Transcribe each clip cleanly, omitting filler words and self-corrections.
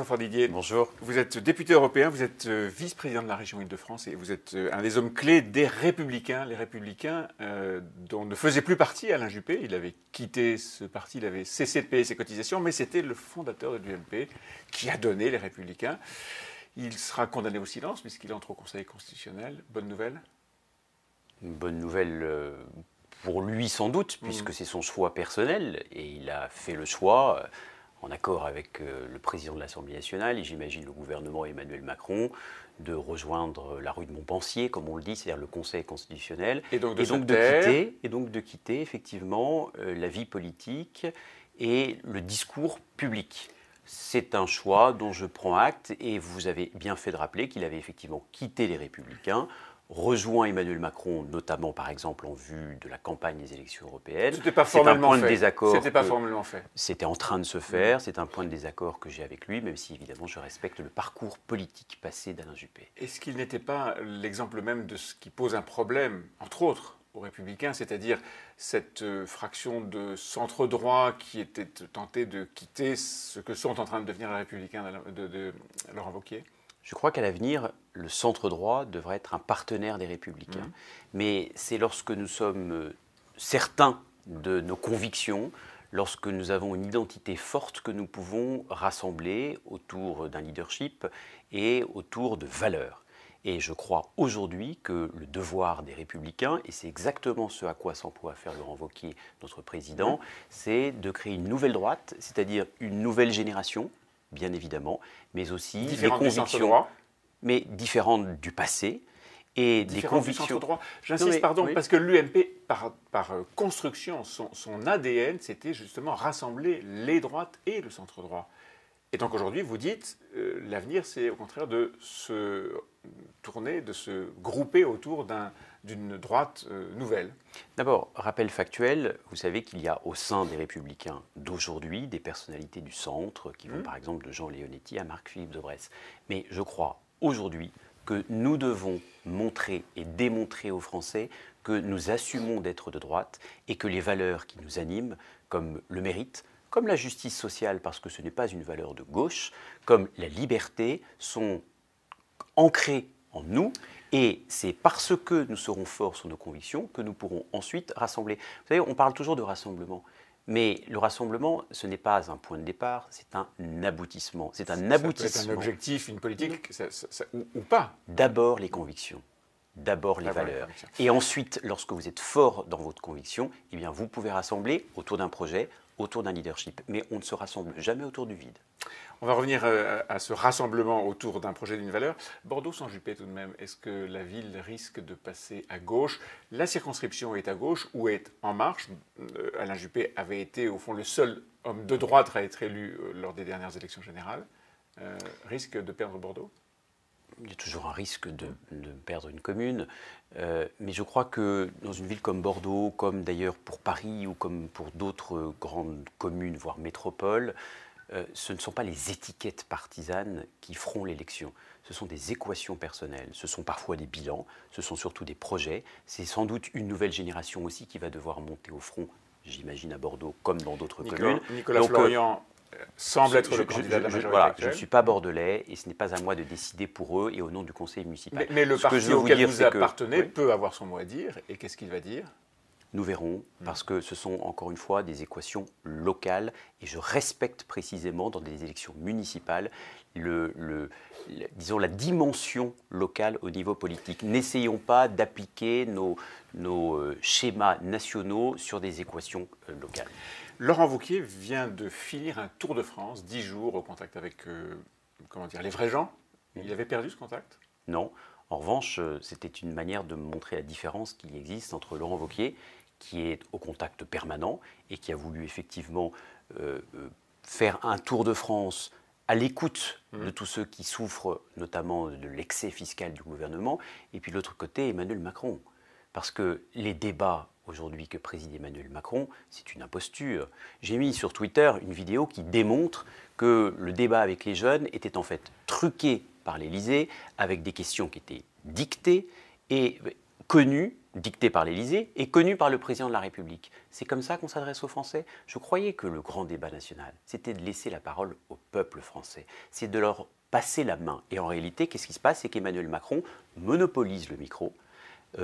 Jean-François Didier. Bonjour. Vous êtes député européen, vous êtes vice-président de la région Île-de-France et vous êtes un des hommes clés des Républicains. Les Républicains dont ne faisait plus partie Alain Juppé. Il avait quitté ce parti, il avait cessé de payer ses cotisations, mais c'était le fondateur de l'UMP qui a donné les Républicains. Il sera condamné au silence puisqu'il entre au Conseil constitutionnel. Bonne nouvelle? Une bonne nouvelle pour lui sans doute, puisque c'est son choix personnel et il a fait le choix en accord avec le président de l'Assemblée nationale et j'imagine le gouvernement Emmanuel Macron de rejoindre la rue de Montpensier, comme on le dit, c'est-à-dire le Conseil constitutionnel, et donc de quitter effectivement la vie politique et le discours public. C'est un choix dont je prends acte et vous avez bien fait de rappeler qu'il avait effectivement quitté les Républicains, rejoint Emmanuel Macron, notamment par exemple en vue de la campagne des élections européennes. C'était pas formellement fait. C'était pas formellement fait. C'était en train de se faire, c'est un point de désaccord que j'ai avec lui, même si évidemment je respecte le parcours politique passé d'Alain Juppé. Est-ce qu'il n'était pas l'exemple même de ce qui pose un problème, entre autres, aux Républicains, c'est-à-dire cette fraction de centre-droit qui était tentée de quitter ce que sont en train de devenir les Républicains de Laurent Wauquiez? Je crois qu'à l'avenir, le centre-droit devrait être un partenaire des Républicains. Mais c'est lorsque nous sommes certains de nos convictions, lorsque nous avons une identité forte que nous pouvons rassembler autour d'un leadership et autour de valeurs. Et je crois aujourd'hui que le devoir des Républicains, et c'est exactement ce à quoi s'emploie faire Laurent Wauquiez, notre président, c'est de créer une nouvelle droite, c'est-à-dire une nouvelle génération, bien évidemment, mais aussi des convictions, mais différentes du passé et des convictions. J'insiste, pardon, parce que l'UMP, par construction, son ADN, c'était justement rassembler les droites et le centre-droit. Et donc aujourd'hui, vous dites, l'avenir, c'est au contraire de se tourner, de se grouper autour d'une droite nouvelle. D'abord, rappel factuel, vous savez qu'il y a au sein des Républicains d'aujourd'hui des personnalités du centre qui vont par exemple de Jean Leonetti à Marc-Philippe Daubresse. Mais je crois aujourd'hui que nous devons montrer et démontrer aux Français que nous assumons d'être de droite et que les valeurs qui nous animent, comme le mérite, comme la justice sociale, parce que ce n'est pas une valeur de gauche, comme la liberté, sont ancrées en nous. Et c'est parce que nous serons forts sur nos convictions que nous pourrons ensuite rassembler. Vous savez, on parle toujours de rassemblement. Mais le rassemblement, ce n'est pas un point de départ, c'est un aboutissement. C'est un aboutissement. Ça peut être un objectif, une politique, ou pas. D'abord les convictions. D'abord les valeurs. Et ensuite, lorsque vous êtes fort dans votre conviction, eh bien vous pouvez rassembler autour d'un projet, autour d'un leadership. Mais on ne se rassemble jamais autour du vide. On va revenir à ce rassemblement autour d'un projet d'une valeur. Bordeaux sans Juppé tout de même, est-ce que la ville risque de passer à gauche? La circonscription est à gauche ou est en marche. Alain Juppé avait été au fond le seul homme de droite à être élu lors des dernières élections générales. Risque de perdre Bordeaux? Il y a toujours un risque de perdre une commune, mais je crois que dans une ville comme Bordeaux, comme d'ailleurs pour Paris ou comme pour d'autres grandes communes, voire métropoles, ce ne sont pas les étiquettes partisanes qui feront l'élection. Ce sont des équations personnelles, ce sont parfois des bilans, ce sont surtout des projets. C'est sans doute une nouvelle génération aussi qui va devoir monter au front, j'imagine à Bordeaux comme dans d'autres communes. Nicolas Florian semble être le candidat de la majorité actuelle. Je ne suis pas bordelais et ce n'est pas à moi de décider pour eux et au nom du conseil municipal. Mais le parti auquel vous appartenez peut avoir son mot à dire. Et qu'est-ce qu'il va dire? Nous verrons, parce que ce sont encore une fois des équations locales et je respecte précisément dans des élections municipales disons la dimension locale au niveau politique. N'essayons pas d'appliquer nos schémas nationaux sur des équations locales. Laurent Wauquiez vient de finir un tour de France, 10 jours au contact avec les vrais gens. Il avait perdu ce contact? Non. En revanche, c'était une manière de montrer la différence qui existe entre Laurent Wauquiez, qui est au contact permanent et qui a voulu effectivement faire un tour de France à l'écoute de tous ceux qui souffrent notamment de l'excès fiscal du gouvernement, et puis de l'autre côté, Emmanuel Macron. Parce que les débats aujourd'hui que préside Emmanuel Macron, c'est une imposture. J'ai mis sur Twitter une vidéo qui démontre que le débat avec les jeunes était en fait truqué par l'Élysée, avec des questions qui étaient dictées et connues dicté par l'Élysée et connu par le président de la République. C'est comme ça qu'on s'adresse aux Français. Je croyais que le grand débat national, c'était de laisser la parole au peuple français. C'est de leur passer la main. Et en réalité, qu'est-ce qui se passe? C'est qu'Emmanuel Macron monopolise le micro,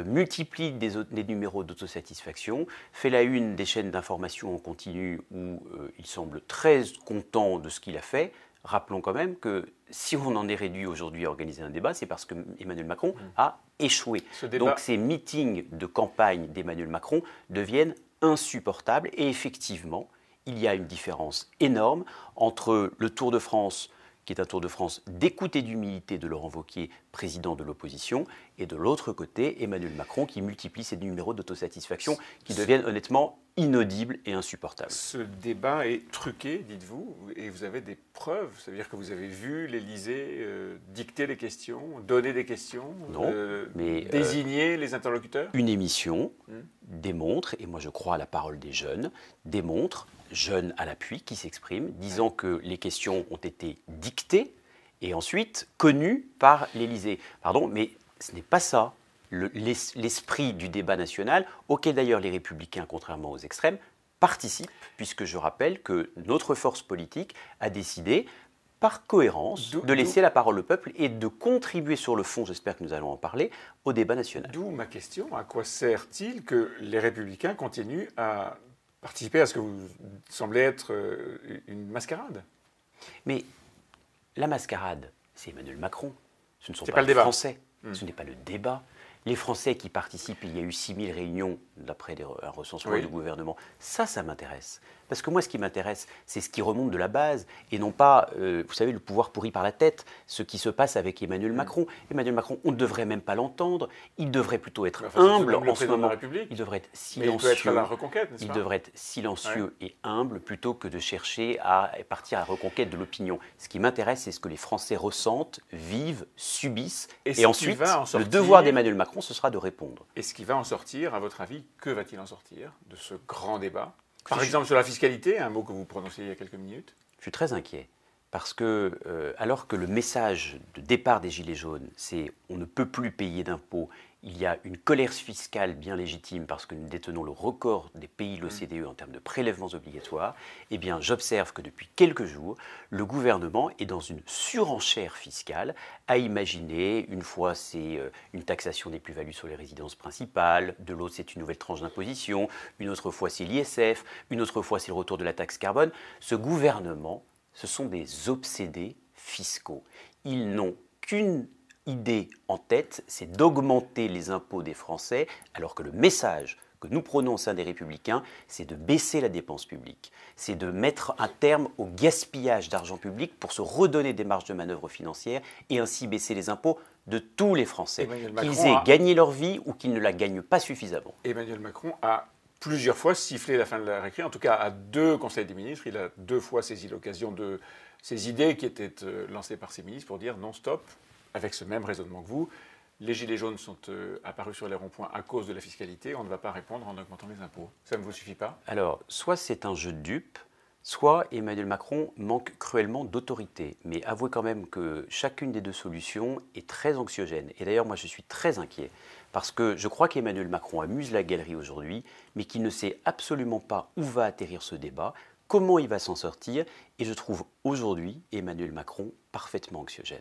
multiplie des numéros d'autosatisfaction, fait la une des chaînes d'information en continu où il semble très content de ce qu'il a fait. Rappelons quand même que si on en est réduit aujourd'hui à organiser un débat, c'est parce que Emmanuel Macron a échoué. Donc ces meetings de campagne d'Emmanuel Macron deviennent insupportables. Et effectivement, il y a une différence énorme entre le Tour de France, qui est un Tour de France d'écoute et d'humilité de Laurent Wauquiez, président de l'opposition, et de l'autre côté, Emmanuel Macron qui multiplie ses numéros d'autosatisfaction qui deviennent honnêtement inaudibles et insupportables. Ce débat est truqué, dites-vous, et vous avez des preuves. Ça veut dire que vous avez vu l'Élysée dicter les questions, donner des questions, désigner les interlocuteurs? Une émission démontre, et moi je crois à la parole des jeunes, démontre, jeunes à l'appui, qui s'expriment, disant que les questions ont été dictées et ensuite connues par l'Élysée. Pardon, mais ce n'est pas ça l'esprit du débat national, auquel d'ailleurs les Républicains, contrairement aux extrêmes, participent, puisque je rappelle que notre force politique a décidé, par cohérence, de laisser la parole au peuple et de contribuer sur le fond, j'espère que nous allons en parler, au débat national. D'où ma question, à quoi sert-il que les Républicains continuent à participer à ce que vous semblez être une mascarade? Mais la mascarade, c'est Emmanuel Macron. Ce ne sont pas pas le les débat. Français. Ce n'est pas le débat. Les Français qui participent, il y a eu 6000 réunions d'après un recensement du gouvernement. Ça m'intéresse. Parce que moi, ce qui m'intéresse, c'est ce qui remonte de la base et non pas, vous savez, le pouvoir pourri par la tête, ce qui se passe avec Emmanuel Macron. Emmanuel Macron, on ne devrait même pas l'entendre. Il devrait plutôt être humble en ce moment. Il devrait être silencieux. Mais il peut être à la reconquête, n'est-ce pas? Il devrait être silencieux et humble plutôt que de chercher à partir à la reconquête de l'opinion. Ce qui m'intéresse, c'est ce que les Français ressentent, vivent, subissent. Et ensuite, le devoir d'Emmanuel Macron, ce sera de répondre. Et ce qui va en sortir, à votre avis, que va-t-il en sortir de ce grand débat? Par exemple, sur la fiscalité, un mot que vous prononciez il y a quelques minutes. Je suis très inquiet. Parce que, alors que le message de départ des Gilets jaunes, c'est on ne peut plus payer d'impôts, il y a une colère fiscale bien légitime parce que nous détenons le record des pays de l'OCDE en termes de prélèvements obligatoires, eh bien, j'observe que depuis quelques jours, le gouvernement est dans une surenchère fiscale à imaginer, une fois c'est une taxation des plus-values sur les résidences principales, de l'autre c'est une nouvelle tranche d'imposition, une autre fois c'est l'ISF, une autre fois c'est le retour de la taxe carbone. Ce gouvernement, ce sont des obsédés fiscaux. Ils n'ont qu'une idée en tête, c'est d'augmenter les impôts des Français, alors que le message que nous prenons au sein des Républicains, c'est de baisser la dépense publique, c'est de mettre un terme au gaspillage d'argent public pour se redonner des marges de manœuvre financières et ainsi baisser les impôts de tous les Français, qu'ils aient gagné leur vie ou qu'ils ne la gagnent pas suffisamment. Emmanuel Macron a plusieurs fois sifflé la fin de la récré, en tout cas à 2 conseils des ministres, il a 2 fois saisi l'occasion de ces idées qui étaient lancées par ses ministres pour dire non, stop, avec ce même raisonnement que vous. Les gilets jaunes sont apparus sur les ronds-points à cause de la fiscalité, on ne va pas répondre en augmentant les impôts. Ça ne vous suffit pas? Alors, soit c'est un jeu de dupes, soit Emmanuel Macron manque cruellement d'autorité. Mais avouez quand même que chacune des 2 solutions est très anxiogène. Et d'ailleurs, moi, je suis très inquiet. Parce que je crois qu'Emmanuel Macron amuse la galerie aujourd'hui, mais qu'il ne sait absolument pas où va atterrir ce débat, comment il va s'en sortir. Et je trouve aujourd'hui Emmanuel Macron parfaitement anxiogène.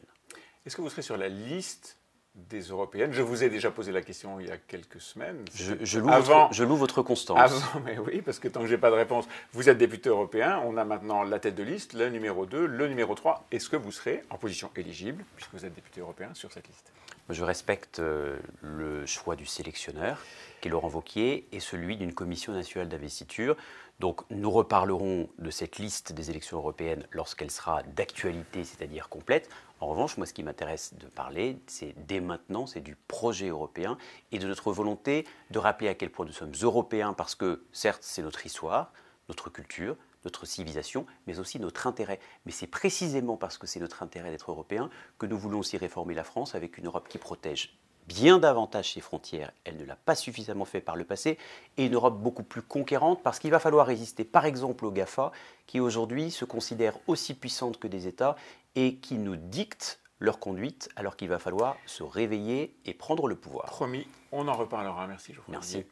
Est-ce que vous serez sur la liste des européennes? Je vous ai déjà posé la question il y a quelques semaines. Je loue votre constance. Avant, mais oui, parce que tant que je n'ai pas de réponse, vous êtes député européen, on a maintenant la tête de liste, le numéro 2, le numéro 3. Est-ce que vous serez en position éligible, puisque vous êtes député européen, sur cette liste? Je respecte le choix du sélectionneur, qui est Laurent Wauquiez, et celui d'une commission nationale d'investiture. Donc nous reparlerons de cette liste des élections européennes lorsqu'elle sera d'actualité, c'est-à-dire complète. En revanche, moi ce qui m'intéresse de parler, c'est dès maintenant, c'est du projet européen et de notre volonté de rappeler à quel point nous sommes européens, parce que certes c'est notre histoire, notre culture, notre civilisation, mais aussi notre intérêt. Mais c'est précisément parce que c'est notre intérêt d'être européen que nous voulons aussi réformer la France avec une Europe qui protège bien davantage ses frontières. Elle ne l'a pas suffisamment fait par le passé, et une Europe beaucoup plus conquérante, parce qu'il va falloir résister par exemple aux GAFA, qui aujourd'hui se considèrent aussi puissantes que des États et qui nous dictent leur conduite alors qu'il va falloir se réveiller et prendre le pouvoir. Promis, on en reparlera. Merci Geoffroy. Merci.